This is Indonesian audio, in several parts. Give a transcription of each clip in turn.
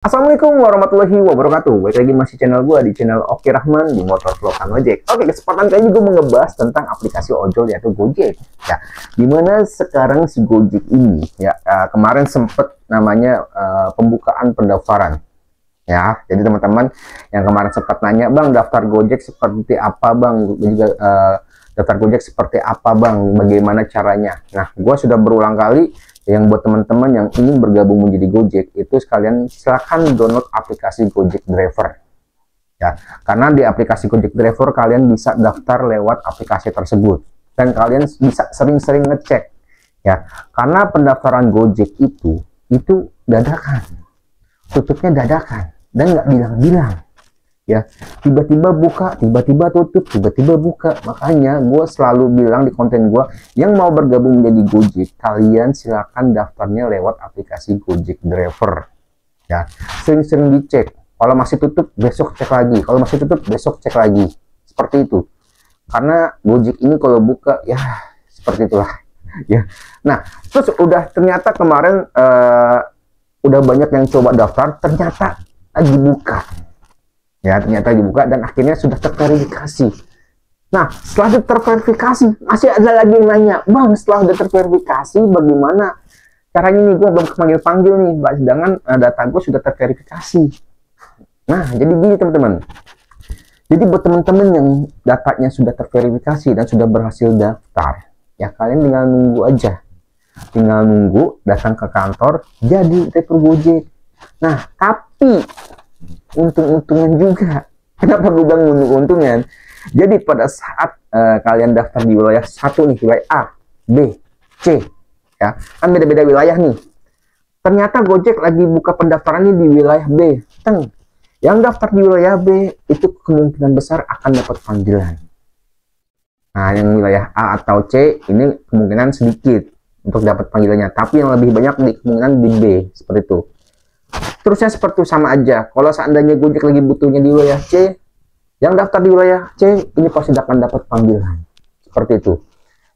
Assalamualaikum warahmatullahi wabarakatuh. Balik lagi masih channel gue di channel Oki Rahman di Motor Vlogan Ojek. Oke, kesempatan kali ini gue mau ngebahas tentang aplikasi ojol yaitu Gojek. Ya, dimana sekarang si Gojek ini ya kemarin sempet namanya pembukaan pendaftaran. Ya, jadi teman-teman yang kemarin sempat nanya, bang daftar Gojek seperti apa bang? Juga daftar Gojek seperti apa bang? Bagaimana caranya? Nah, gue sudah berulang kali. Yang buat teman-teman yang ingin bergabung menjadi Gojek itu sekalian silahkan download aplikasi Gojek Driver ya, karena di aplikasi Gojek Driver kalian bisa daftar lewat aplikasi tersebut dan kalian bisa sering-sering ngecek ya, karena pendaftaran Gojek itu dadakan, tutupnya dadakan dan nggak bilang-bilang ya, tiba-tiba buka, tiba-tiba tutup, tiba-tiba buka. Makanya gue selalu bilang di konten gue, yang mau bergabung menjadi Gojek, kalian silakan daftarnya lewat aplikasi Gojek Driver ya, sering-sering dicek. Kalau masih tutup besok cek lagi, kalau masih tutup besok cek lagi, seperti itu. Karena Gojek ini kalau buka ya seperti itulah ya. Nah, terus ternyata kemarin udah banyak yang coba daftar, ternyata lagi buka ya, ternyata dibuka dan akhirnya sudah terverifikasi. Nah, setelah terverifikasi masih ada lagi yang nanya, bang setelah udah terverifikasi bagaimana caranya nih, gue belum panggil nih, sedangkan data gue sudah terverifikasi. Nah, jadi gini teman-teman, jadi buat teman-teman yang datanya sudah terverifikasi dan sudah berhasil daftar ya, kalian tinggal nunggu aja, tinggal nunggu datang ke kantor jadi driver Gojek. Nah, tapi untung-untungan juga. Kenapa gue bilang untung-untungan? Jadi pada saat kalian daftar di wilayah satu nih, wilayah A, B, C ya, kan beda-beda wilayah nih. Ternyata Gojek lagi buka pendaftarannya di wilayah B. Yang daftar di wilayah B itu kemungkinan besar akan dapat panggilan. Nah, yang wilayah A atau C ini kemungkinan sedikit untuk dapat panggilannya, tapi yang lebih banyak di kemungkinan di B, seperti itu. Terusnya seperti itu, sama aja. Kalau seandainya Gojek lagi butuhnya di wilayah C, yang daftar di wilayah C ini pasti akan dapat panggilan. Seperti itu.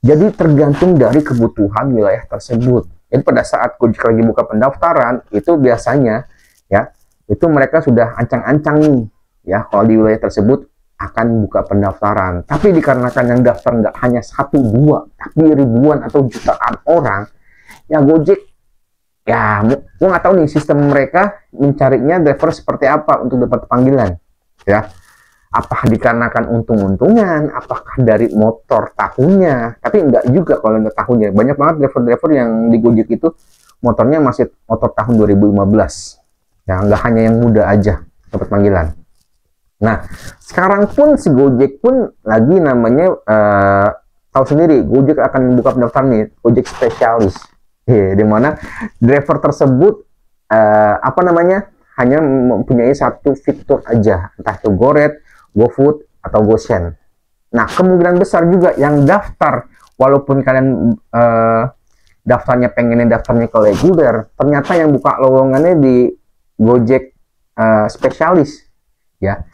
Jadi tergantung dari kebutuhan wilayah tersebut. Jadi pada saat Gojek lagi buka pendaftaran, itu biasanya ya, itu mereka sudah ancang-ancang nih ya, kalau di wilayah tersebut akan buka pendaftaran. Tapi dikarenakan yang daftar nggak hanya 1-2, tapi ribuan atau jutaan orang, ya Gojek ya, gue nggak tahu nih sistem mereka mencarinya driver seperti apa untuk dapat panggilan ya. Apakah dikarenakan untung-untungan, apakah dari motor tahunnya? Tapi enggak juga kalau enggak tahunnya. Banyak banget driver-driver yang di Gojek itu motornya masih motor tahun 2015 ya, nggak hanya yang muda aja dapat panggilan. Nah, sekarang pun si Gojek pun lagi namanya tahu sendiri, Gojek akan buka pendaftaran nih, Gojek spesialis. Di mana driver tersebut hanya mempunyai satu fitur aja, entah itu GoRed, GoFood atau GoSend. Nah, kemungkinan besar juga yang daftar, walaupun kalian daftarnya daftarnya ke reguler, ternyata yang buka lowongannya di Gojek spesialis ya.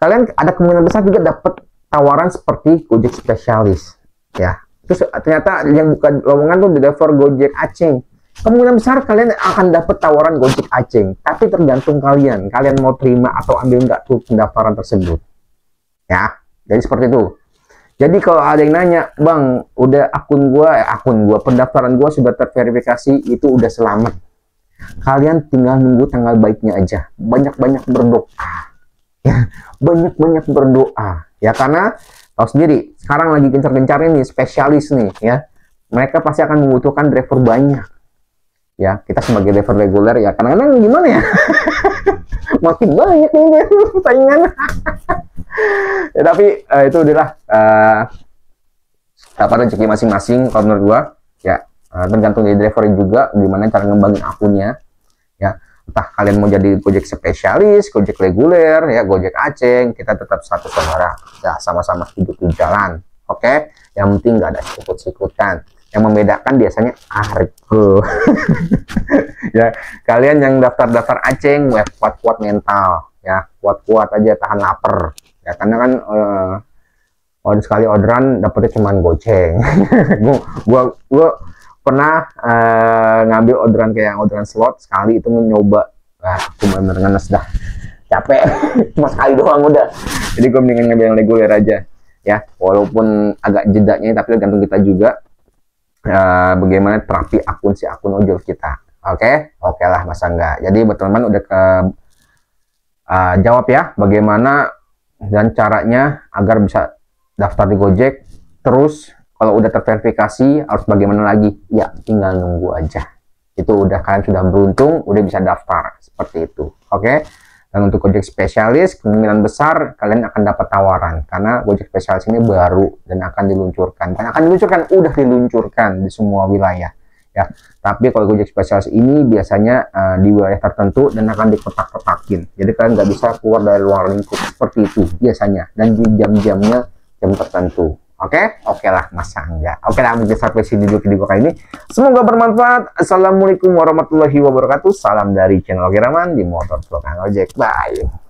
Kalian ada kemungkinan besar juga dapat tawaran seperti Gojek spesialis ya. Terus ternyata yang buka lowongan tuh di driver Gojek Aceh. Kemungkinan besar kalian akan dapat tawaran Gojek Aceh. Tapi tergantung kalian mau terima atau ambil nggak tuh pendaftaran tersebut. Ya, jadi seperti itu. Jadi kalau ada yang nanya, bang, udah akun gua, pendaftaran gua sudah terverifikasi, itu udah selamat. Kalian tinggal nunggu tanggal baiknya aja. Banyak-banyak berdoa. Ya, banyak-banyak berdoa. Ya, karena tahu sendiri, sekarang lagi gencar-gencarnya nih spesialis nih ya. Mereka pasti akan membutuhkan driver banyak. Ya, kita sebagai driver reguler ya, kadang-kadang gimana ya? Makin banyak nih saingan. Ya, tapi itu adalah rezeki masing-masing kalau menurut gua ya. Tergantung dari driver juga gimana cara ngembangin akunnya ya. Entah kalian mau jadi Gojek spesialis, Gojek reguler, ya Gojek Aceh, kita tetap satu saudara. Ya, sama-sama hidup di jalan. Oke? Yang penting nggak ada sikut-sikutan. Yang membedakan biasanya harga. Ya, kalian yang daftar-daftar Aceh, kuat-kuat mental. Ya, kuat-kuat aja, tahan lapar. Ya, karena kan sekali orderan dapetnya cuman goceng. gua pernah ngambil orderan kayak orderan slot sekali itu nyoba Wah, aku bener-bener ngenes dah, capek. Cuma sekali doang udah, jadi gue mendingan ngambil yang reguler aja ya, walaupun agak jedanya tapi tergantung kita juga bagaimana terapi akun ojol kita. Oke lah, masa enggak. Jadi buat teman-teman udah ke jawab ya bagaimana dan caranya agar bisa daftar di Gojek. Terus kalau udah terverifikasi harus bagaimana lagi? Ya tinggal nunggu aja. Itu udah, kalian sudah beruntung, udah bisa daftar seperti itu. Oke. Dan untuk Gojek spesialis, kemungkinan besar kalian akan dapat tawaran karena Gojek spesialis ini baru dan akan diluncurkan. Udah diluncurkan di semua wilayah ya. Tapi kalau Gojek spesialis ini biasanya di wilayah tertentu dan akan dikotak-kotakin. Jadi kalian nggak bisa keluar dari luar lingkup seperti itu biasanya, dan di jam-jamnya jam tertentu. Oke lah, masa enggak. Oke lah, mungkin sampai sini dulu video kali ini. Semoga bermanfaat. Assalamualaikum warahmatullahi wabarakatuh. Salam dari channel Oki Rahman di Motor Vlog Kang Ojek. Bye.